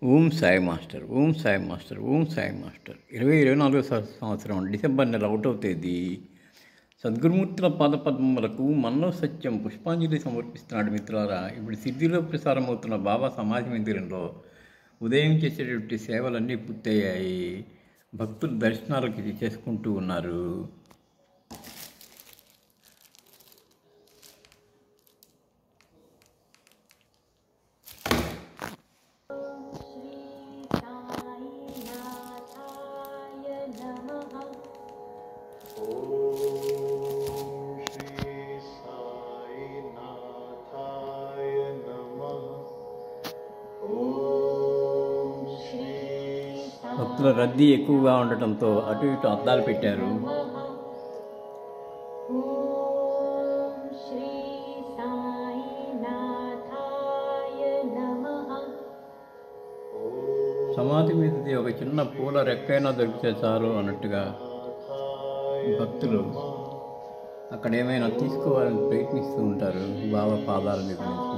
Om Sai master, Om Sai master, Om Sai master. 2024 సంవత్సరం December నెల 1వ తేదీ సద్గురుమూర్తుల పాదపద్మములకు మన్నో సత్యం పుష్పాంజలి సమర్పిస్తున్నాడు. మిత్రులారా, ఇప్పుడు సిద్ధిలో ప్రసారమవుతున్న బాబా సమాధి మందిరంలో ఉదయం చేసేటువంటి సేవలన్నీ పూర్తయ్యాయి. భక్తులు దర్శనాలకు చేసుకుంటూ ఉన్నారు. భక్తుల రద్దీ ఎక్కువగా ఉండటంతో అటు ఇటు అద్దాలు పెట్టారు. సమాధి మీదది ఒక చిన్న పూల రెక్కైనా దొరికితే చాలు అన్నట్టుగా భక్తులు అక్కడ ఏమైనా తీసుకోవాలని ప్రయత్నిస్తూ ఉంటారు బాబా పాదాల మీద నుంచి.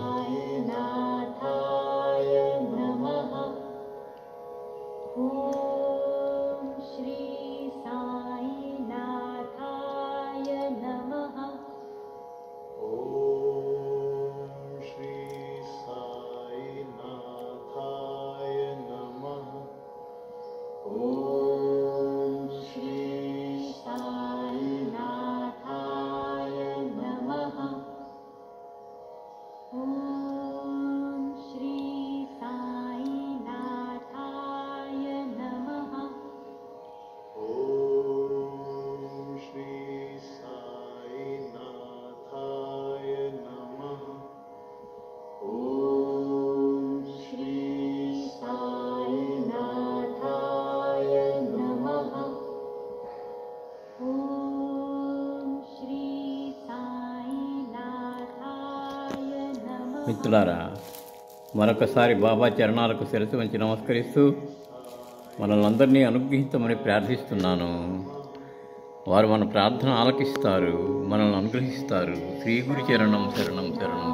మిత్రులారా, మరొకసారి బాబా చరణాలకు శిరస్సు వంచి నమస్కరిస్తూ మనల్ని అందరినీ అనుగ్రహించమని ప్రార్థిస్తున్నాను. వారు మన ప్రార్థన ఆలకిస్తారు, మనల్ని అనుగ్రహిస్తారు. శ్రీ గురు చరణం శరణం శరణం.